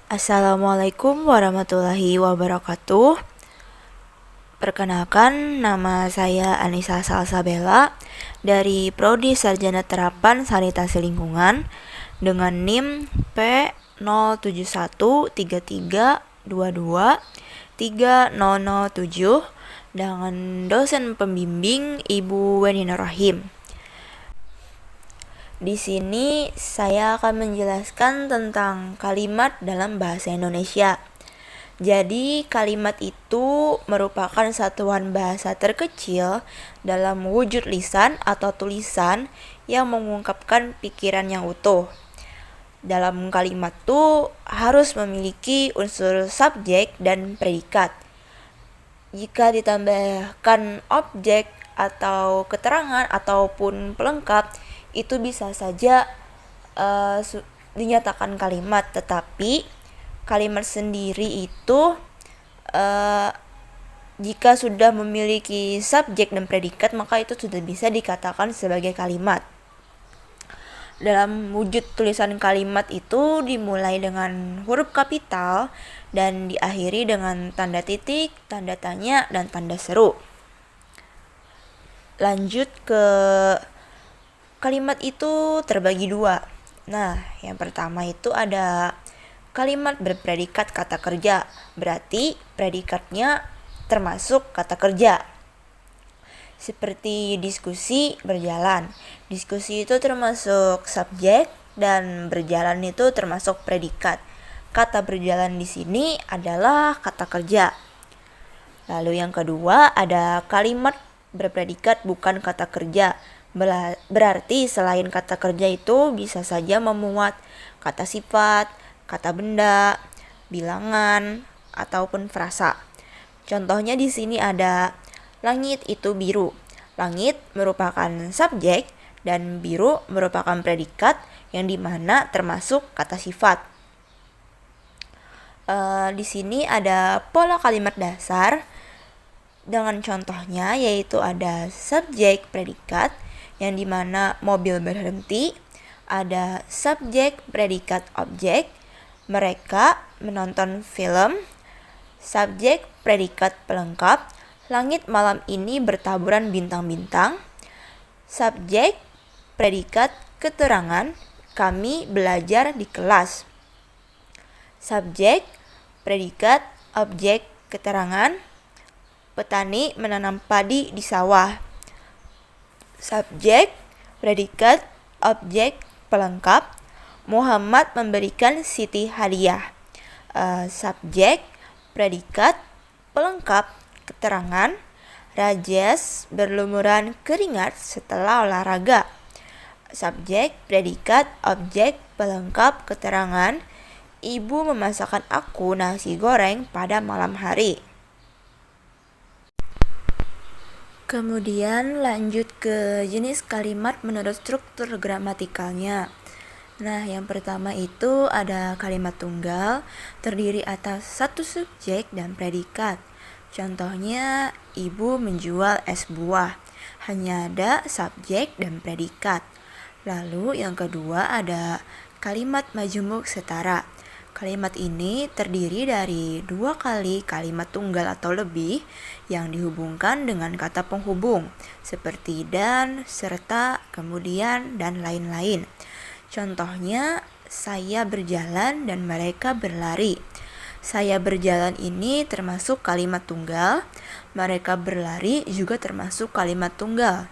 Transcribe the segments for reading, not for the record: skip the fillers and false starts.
Assalamualaikum warahmatullahi wabarakatuh. Perkenalkan, nama saya Anissa Salsabella dari Prodi Sarjana Terapan Sanitasi Lingkungan dengan NIM P07133223007 dengan dosen pembimbing Ibu Weni Nur Rahim. Di sini saya akan menjelaskan tentang kalimat dalam bahasa Indonesia. Jadi, kalimat itu merupakan satuan bahasa terkecil dalam wujud lisan atau tulisan yang mengungkapkan pikiran yang utuh. Dalam kalimat itu harus memiliki unsur subjek dan predikat. Jika ditambahkan objek atau keterangan ataupun pelengkap, itu bisa saja dinyatakan kalimat, tetapi kalimat sendiri itu jika sudah memiliki subjek dan predikat, maka itu sudah bisa dikatakan sebagai kalimat. Dalam wujud tulisan kalimat itu dimulai dengan huruf kapital dan diakhiri dengan tanda titik, tanda tanya, dan tanda seru. Lanjut ke kalimat itu terbagi dua. Nah, yang pertama itu ada kalimat berpredikat kata kerja, berarti predikatnya termasuk kata kerja. Seperti diskusi berjalan. Diskusi itu termasuk subjek dan berjalan itu termasuk predikat. Kata berjalan di sini adalah kata kerja. Lalu yang kedua ada kalimat berpredikat bukan kata kerja. Berarti selain kata kerja itu bisa saja memuat kata sifat, kata benda, bilangan, ataupun frasa. Contohnya di sini ada langit itu biru. Langit merupakan subjek dan biru merupakan predikat yang dimana termasuk kata sifat. Di sini ada pola kalimat dasar dengan contohnya, yaitu ada subjek predikat yang dimana mobil berhenti, ada subjek predikat objek, mereka menonton film, subjek predikat pelengkap, langit malam ini bertaburan bintang-bintang, subjek predikat keterangan, kami belajar di kelas, subjek predikat objek keterangan, petani menanam padi di sawah, subjek predikat objek pelengkap, Muhammad memberikan Siti hadiah. Subjek predikat pelengkap keterangan, Rajes berlumuran keringat setelah olahraga. Subjek predikat objek pelengkap keterangan, ibu memasakkan aku nasi goreng pada malam hari. Kemudian lanjut ke jenis kalimat menurut struktur gramatikalnya. Nah, yang pertama itu ada kalimat tunggal, terdiri atas satu subjek dan predikat. Contohnya, ibu menjual es buah. Hanya ada subjek dan predikat. Lalu yang kedua ada kalimat majemuk setara. Kalimat ini terdiri dari dua kali kalimat tunggal atau lebih yang dihubungkan dengan kata penghubung, seperti dan, serta, kemudian, dan lain-lain. Contohnya, saya berjalan dan mereka berlari. Saya berjalan ini termasuk kalimat tunggal, mereka berlari juga termasuk kalimat tunggal.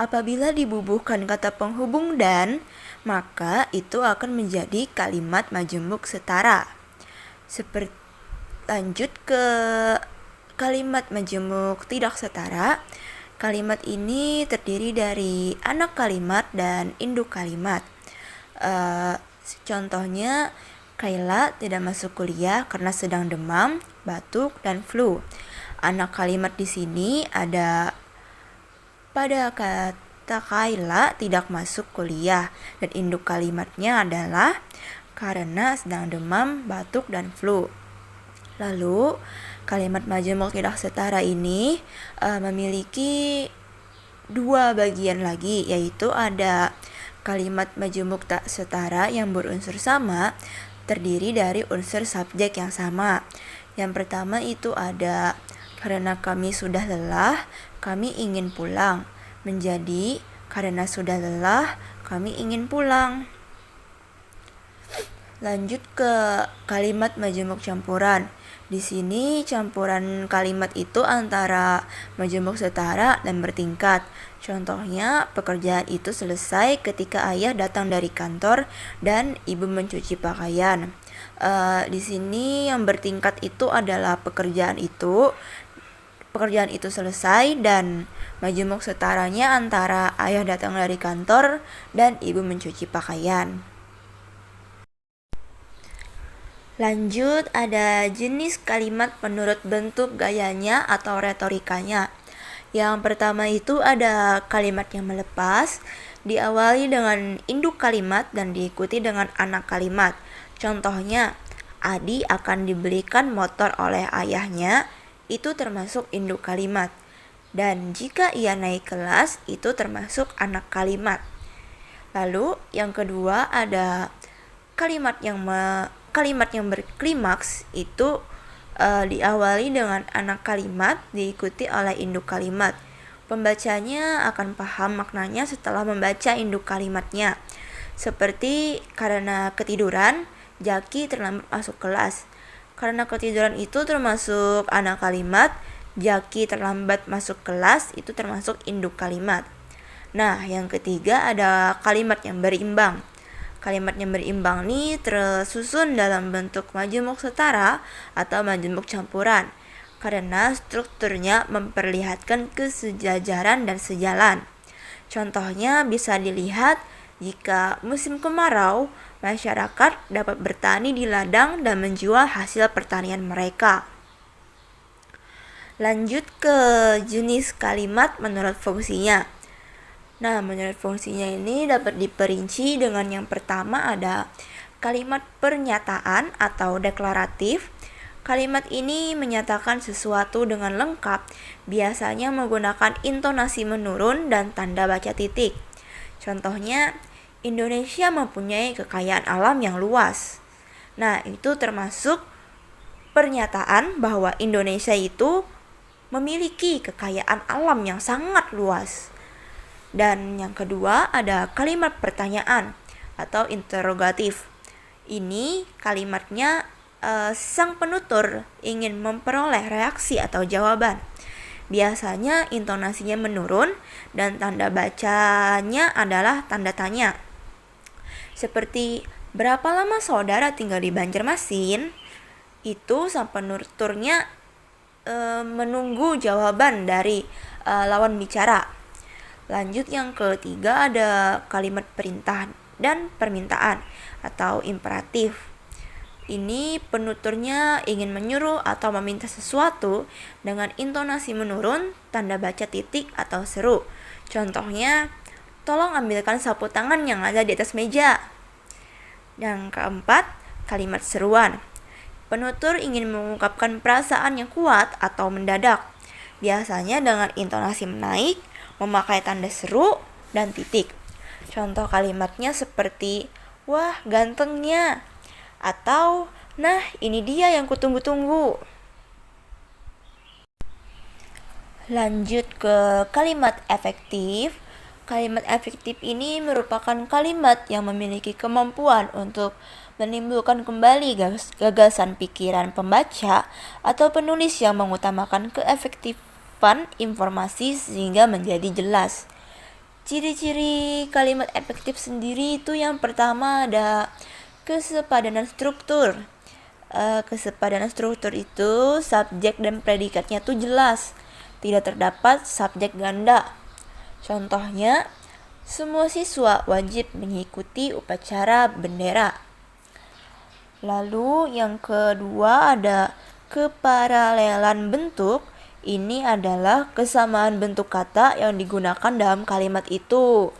Apabila dibubuhkan kata penghubung dan, maka itu akan menjadi kalimat majemuk setara. Lanjut ke kalimat majemuk tidak setara. Kalimat ini terdiri dari anak kalimat dan induk kalimat. Contohnya, Kayla tidak masuk kuliah karena sedang demam, batuk, dan flu. Anak kalimat di sini ada pada kata Kayla tidak masuk kuliah, dan induk kalimatnya adalah karena sedang demam, batuk, dan flu. Lalu, kalimat majemuk tidak setara ini memiliki dua bagian lagi, yaitu ada kalimat majemuk tak setara yang berunsur sama, terdiri dari unsur subjek yang sama. Yang pertama itu ada karena kami sudah lelah, kami ingin pulang. Menjadi karena sudah lelah, kami ingin pulang. Lanjut ke kalimat majemuk campuran. Di sini campuran kalimat itu antara majemuk setara dan bertingkat. Contohnya, pekerjaan itu selesai ketika ayah datang dari kantor dan ibu mencuci pakaian. Di sini yang bertingkat itu adalah pekerjaan itu selesai, dan majemuk setaranya antara ayah datang dari kantor dan ibu mencuci pakaian. Lanjut, ada jenis kalimat menurut bentuk gayanya atau retorikanya. Yang pertama itu ada kalimat yang melepas, diawali dengan induk kalimat dan diikuti dengan anak kalimat. Contohnya, Adi akan dibelikan motor oleh ayahnya, itu termasuk induk kalimat. Dan jika ia naik kelas, itu termasuk anak kalimat. Lalu yang kedua ada kalimat yang berklimaks, itu diawali dengan anak kalimat diikuti oleh induk kalimat. Pembacanya akan paham maknanya setelah membaca induk kalimatnya. Seperti karena ketiduran, Jaki terlambat masuk kelas. Karena ketiduran itu termasuk anak kalimat, Jaki terlambat masuk kelas itu termasuk induk kalimat. Nah, yang ketiga ada kalimat yang berimbang. Kalimat yang berimbang ini tersusun dalam bentuk majemuk setara atau majemuk campuran karena strukturnya memperlihatkan kesejajaran dan sejalan. Contohnya bisa dilihat jika musim kemarau, masyarakat dapat bertani di ladang dan menjual hasil pertanian mereka. Lanjut ke jenis kalimat menurut fungsinya. Nah, menurut fungsinya ini dapat diperinci dengan yang pertama ada kalimat pernyataan atau deklaratif. Kalimat ini menyatakan sesuatu dengan lengkap, biasanya menggunakan intonasi menurun dan tanda baca titik. Contohnya, Indonesia mempunyai kekayaan alam yang luas. Nah, itu termasuk pernyataan bahwa Indonesia itu memiliki kekayaan alam yang sangat luas. Dan yang kedua ada kalimat pertanyaan atau interrogatif. Ini kalimatnya sang penutur ingin memperoleh reaksi atau jawaban. Biasanya intonasinya menurun dan tanda bacanya adalah tanda tanya. Seperti berapa lama saudara tinggal di Banjarmasin? Itu sang penuturnya menunggu jawaban dari lawan bicara. Lanjut yang ketiga ada kalimat perintah dan permintaan atau imperatif. Ini penuturnya ingin menyuruh atau meminta sesuatu dengan intonasi menurun, tanda baca titik atau seru. Contohnya, tolong ambilkan sapu tangan yang ada di atas meja. Yang keempat, kalimat seruan. Penutur ingin mengungkapkan perasaan yang kuat atau mendadak. Biasanya dengan intonasi menaik, memakai tanda seru dan titik. Contoh kalimatnya seperti, wah gantengnya, atau nah ini dia yang kutunggu-tunggu. Lanjut ke kalimat efektif. Kalimat efektif ini merupakan kalimat yang memiliki kemampuan untuk menimbulkan kembali gagasan pikiran pembaca atau penulis yang mengutamakan keefektifan informasi sehingga menjadi jelas. Ciri-ciri kalimat efektif sendiri itu yang pertama ada kesepadanan struktur. Kesepadanan struktur itu subjek dan predikatnya tuh jelas, tidak terdapat subjek ganda. Contohnya, semua siswa wajib mengikuti upacara bendera. Lalu yang kedua ada keparalelan bentuk. Ini adalah kesamaan bentuk kata yang digunakan dalam kalimat itu.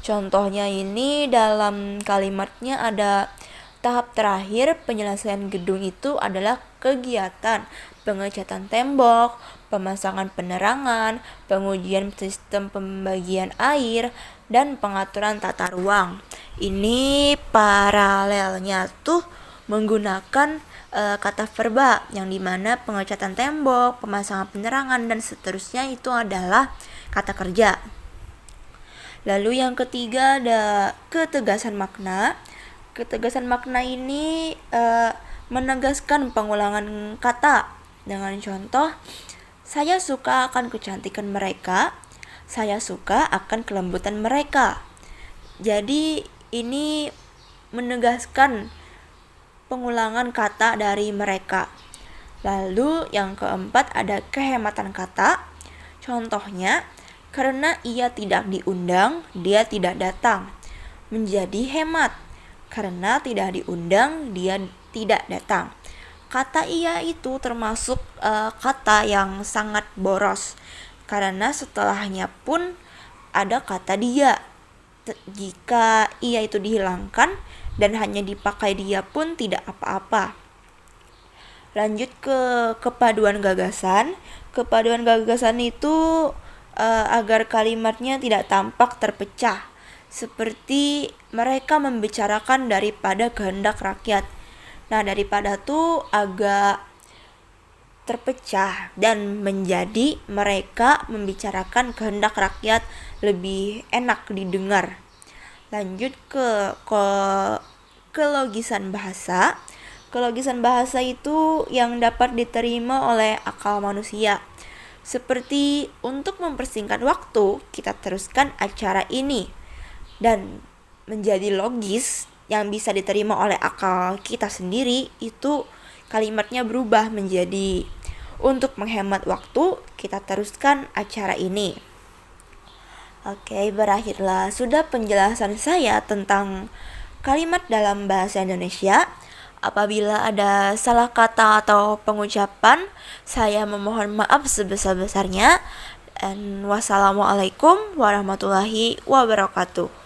Contohnya ini dalam kalimatnya ada tahap terakhir penyelesaian gedung itu adalah kegiatan pengecatan tembok, pemasangan penerangan, pengujian sistem pembagian air, dan pengaturan tata ruang. Ini paralelnya tuh menggunakan kata verba yang dimana pengecatan tembok, pemasangan penerangan, dan seterusnya itu adalah kata kerja. Lalu yang ketiga ada ketegasan makna. Ketegasan makna ini menegaskan pengulangan kata dengan contoh, saya suka akan kecantikan mereka, saya suka akan kelembutan mereka. Jadi ini menegaskan pengulangan kata dari mereka. Lalu yang keempat ada kehematan kata. Contohnya, karena ia tidak diundang, dia tidak datang. Menjadi hemat. Karena tidak diundang, dia tidak datang. Kata ia itu termasuk kata yang sangat boros. Karena setelahnya pun ada kata dia. Jika ia itu dihilangkan dan hanya dipakai dia pun tidak apa-apa. Lanjut ke kepaduan gagasan. Kepaduan gagasan itu agar kalimatnya tidak tampak terpecah, seperti mereka membicarakan daripada kehendak rakyat. Nah, daripada tuh agak terpecah dan menjadi mereka membicarakan kehendak rakyat lebih enak didengar. Lanjut ke kelogisan bahasa. Kelogisan bahasa itu yang dapat diterima oleh akal manusia. Seperti untuk mempersingkat waktu, kita teruskan acara ini. Dan menjadi logis yang bisa diterima oleh akal kita sendiri, itu kalimatnya berubah menjadi untuk menghemat waktu, kita teruskan acara ini. Oke, berakhirlah sudah penjelasan saya tentang kalimat dalam bahasa Indonesia. Apabila ada salah kata atau pengucapan, saya memohon maaf sebesar-besarnya. Dan wassalamualaikum warahmatullahi wabarakatuh.